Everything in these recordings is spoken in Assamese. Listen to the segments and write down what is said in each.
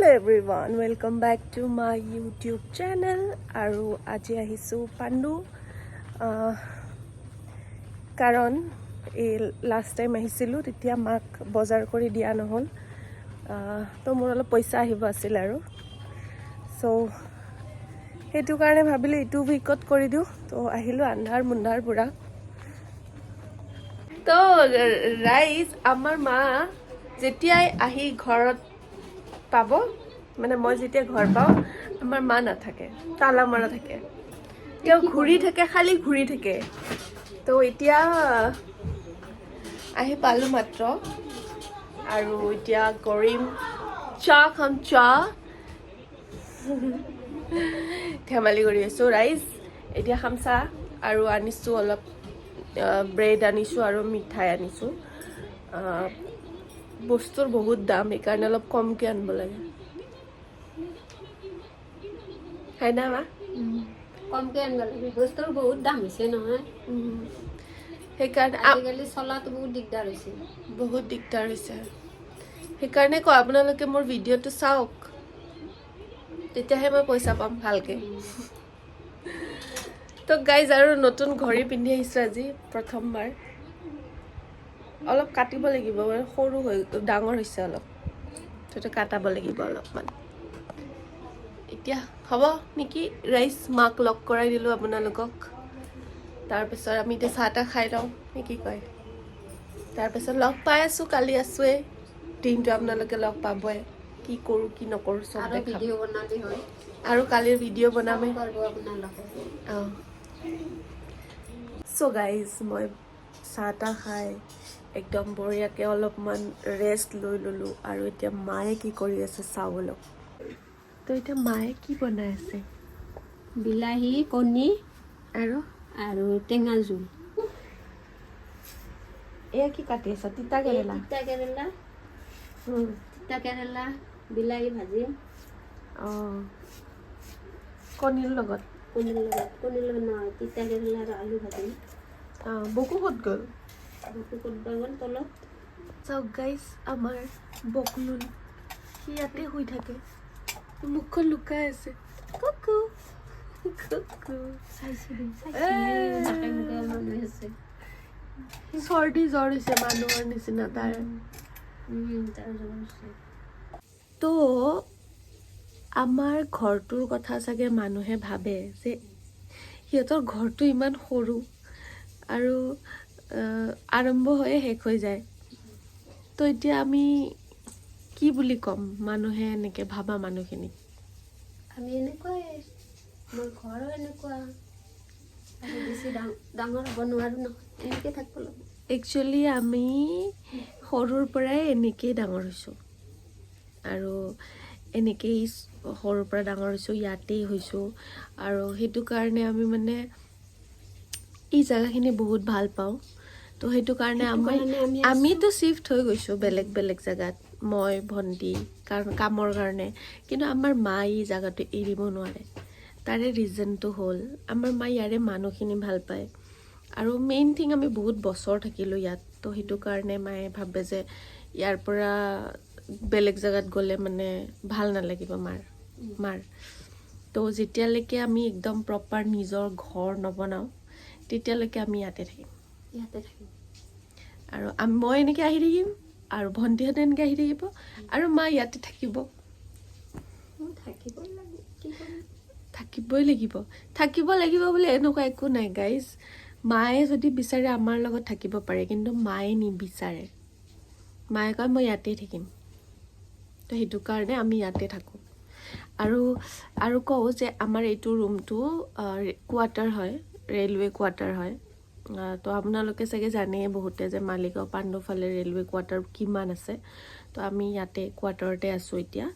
everyone, welcome back to my YouTube channel. আৰু আজি আহিছো পাণ্ডু কাৰণ এই লাষ্ট টাইম আহিছিলো তেতিয়া মাক বজাৰ কৰি দিয়া নহল তো মোৰ অলপ পইচা আহিব আছিল আৰু সো সেইটো কাৰণে ভাবিলো ইটো উইকত কৰি দিও তো আহিলো আন্ধাৰ মুন্ধাৰ পুৰা তো ৰাইজ আমাৰ মা যেতিয়াই আহি ঘৰত পাব মানে মই যেতিয়া ঘৰ পাও আমাৰ মা নাথাকে তালা মাৰা থাকে তেওঁ ঘূৰি থাকে খালি ঘূৰি থাকে তো এতিয়া আহি পালো মাত্ৰ আৰু এতিয়া কৰিম চাহ খাম চাহ ধেমালি কৰি আছো ৰাইজ এতিয়া খাম চাহ আৰু আনিছো অলপ ব্ৰেড আনিছো আৰু মিঠাই আনিছো বস্তুৰ বহুত দাম এইকাৰণে অলপ কমকে আনিব লাগে হয় না মা কমকে আনিব লাগে বস্তুৰ বহুত দাম হৈছে নহয় সেইকাৰণে আজিকালি চলাটো বহুত দিগদাৰ হৈছে সেইকাৰণে কয় আপোনালোকে মোৰ ভিডিঅ'টো চাওক তেতিয়াহে মই পইচা পাম ভালকে তো গাইজ আৰু নতুন ঘড়ী পিন্ধি আহিছো আজি প্ৰথমবাৰ অলপ কাটিব লাগিব মানে সৰু হৈ ডাঙৰ হৈছে অলপ তো কাটাব লাগিব অলপমান এতিয়া হ'ব নেকি ৰাইজ মাক লগ কৰাই দিলোঁ আপোনালোকক তাৰপিছত আমি এতিয়া চাহ তাহ খাই লওঁ নেকি কয় তাৰপিছত লগ পাই আছোঁ কালি আছোৱেই দিনটো আপোনালোকে লগ পাবই কি কৰোঁ কি নকৰোঁ চব ভিডিঅ' বনালি হয় আৰু কালিৰ ভিডিঅ' বনামেই অঁ চ' গাইজ মই চাহ তাহ খাই একদম বঢ়িয়াকৈ অলপমান ৰেষ্ট লৈ ল'লোঁ আৰু এতিয়া মায়ে কি কৰি আছে চাবলৈ তো এতিয়া মায়ে কি বনাই আছে বিলাহী কণী আৰু আৰু টেঙা জোল এয়া কি কাটি আছা তিতা কেৰেলা তিতা কেৰেলা বিলাহী ভাজি অঁ কণীৰ লগত কণীৰ লগত নহয় তিতা কেৰেলা আৰু আলু ভাজি অঁ বকু ক'ত গ'ল ক'তবা গ'ল তলত চাওক গাইজ আমাৰ বকলুন সি ইয়াতে শুই থাকে মুখখন লুকাই আছে কুকু কুকু চৰ্দি জ্বৰ হৈছে মানুহৰ নিচিনা তাৰ তো আমাৰ ঘৰটোৰ কথা চাগে মানুহে ভাবে যে সিহঁতৰ ঘৰটো ইমান সৰু আৰু আৰম্ভ হৈয়ে শেষ হৈ যায় তো এতিয়া আমি কি বুলি ক'ম মানুহে এনেকৈ ভাবা মানুহখিনিক আমি এনেকুৱাই মোৰ ঘৰো এনেকুৱা আৰু বেছি ডাঙৰ হ'ব নোৱাৰোঁ নহয় এনেকৈ থাকিব লাগিব একচুৱেলি আমি সৰুৰ পৰাই এনেকেই ডাঙৰ হৈছোঁ আৰু এনেকেই সৰুৰ পৰা ডাঙৰ হৈছোঁ ইয়াতেই হৈছোঁ আৰু সেইটো কাৰণে আমি মানে এই জেগাখিনি বহুত ভাল পাওঁ তো সেইটো কাৰণে আমিতো শ্বিফ্ট হৈ গৈছোঁ বেলেগ বেলেগ জেগাত মই ভণ্টি কাৰণ কামৰ কাৰণে কিন্তু আমাৰ মা এই জেগাটো এৰিব নোৱাৰে তাৰে ৰিজনটো হ'ল আমাৰ মা ইয়াৰে মানুহখিনি ভাল পায় আৰু মেইন থিং আমি বহুত বছৰ থাকিলোঁ ইয়াত তো সেইটো কাৰণে মায়ে ভাবে যে ইয়াৰ পৰা বেলেগ জেগাত গ'লে মানে ভাল নালাগিব মাৰ তো যেতিয়ালৈকে আমি একদম প্ৰপাৰ নিজৰ ঘৰ নবনাওঁ তেতিয়ালৈকে আমি ইয়াতে থাকিম আৰু মই এনেকৈ আহি থাকিম আৰু ভণ্টিহঁতে এনেকৈ আহি থাকিব আৰু মা ইয়াতে থাকিবই লাগিব বুলি এনেকুৱা একো নাই গাইজ মায়ে যদি বিচাৰে আমাৰ লগত থাকিব পাৰে কিন্তু মায়ে নিবিচাৰে মায়ে কয় মই ইয়াতেই থাকিম তো সেইটো কাৰণে আমি ইয়াতে থাকোঁ আৰু কওঁ যে আমাৰ এইটো ৰুমটো কোৱাৰ্টাৰ হয় ৰেলৱে কোৱাৰ্টাৰ হয় তো আপোনালোকে চাগে জানেই বহুতে যে মালিগাঁও পাণ্ডু ফালে ৰেলৱে কোৱাৰ্টাৰ কিমান আছে তো আমি ইয়াতে কোৱাৰ্টাৰতে আছোঁ এতিয়া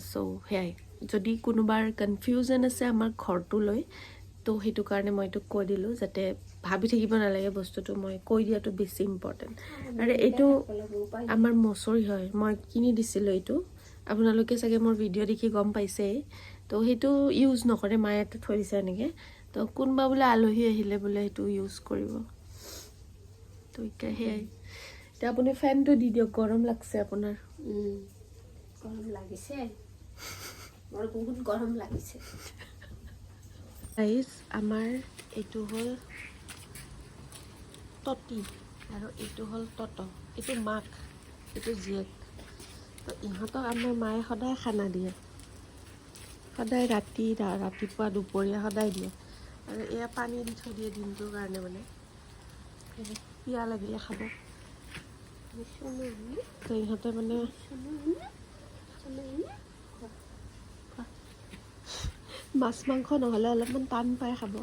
চ' সেয়াই যদি কোনোবাৰ কনফিউজন আছে আমাৰ ঘৰটো লৈ তো সেইটো কাৰণে মই এইটো কৈ দিলোঁ যাতে ভাবি থাকিব নালাগে বস্তুটো মই কৈ দিয়াটো বেছি ইম্পৰ্টেণ্ট আৰু এইটো আমাৰ মছৰি হয় মই কিনি দিছিলোঁ এইটো আপোনালোকে চাগে মোৰ ভিডিঅ' দেখি গম পাইছেই তো সেইটো ইউজ নকৰে মায়ে ইয়াতে থৈ দিছে এনেকৈ তো কোনোবা বোলে আলহী আহিলে বোলে সেইটো ইউজ কৰিব তো এতিয়া সেয়াই এতিয়া আপুনি ফেনটো দি দিয়ক গৰম লাগছে আপোনাৰ গৰম লাগিছে মোৰ বহুত গৰম লাগিছে গাইজ আমাৰ এইটো হ'ল ততি আৰু এইটো হ'ল তত এইটো মাক এইটো জীয়েক তো ইহঁতক আমাৰ মায়ে সদায় খানা দিয়ে সদায় ৰাতিপুৱা দুপৰীয়া সদায় দিয়ে আৰু এয়া পানী দি থৈ দিয়ে দিনটোৰ কাৰণে মানে পিয়াহ লাগিলে খাব তো ইহঁতে মানে মাছ মাংস নহ'লে অলপমান টান পায় খাব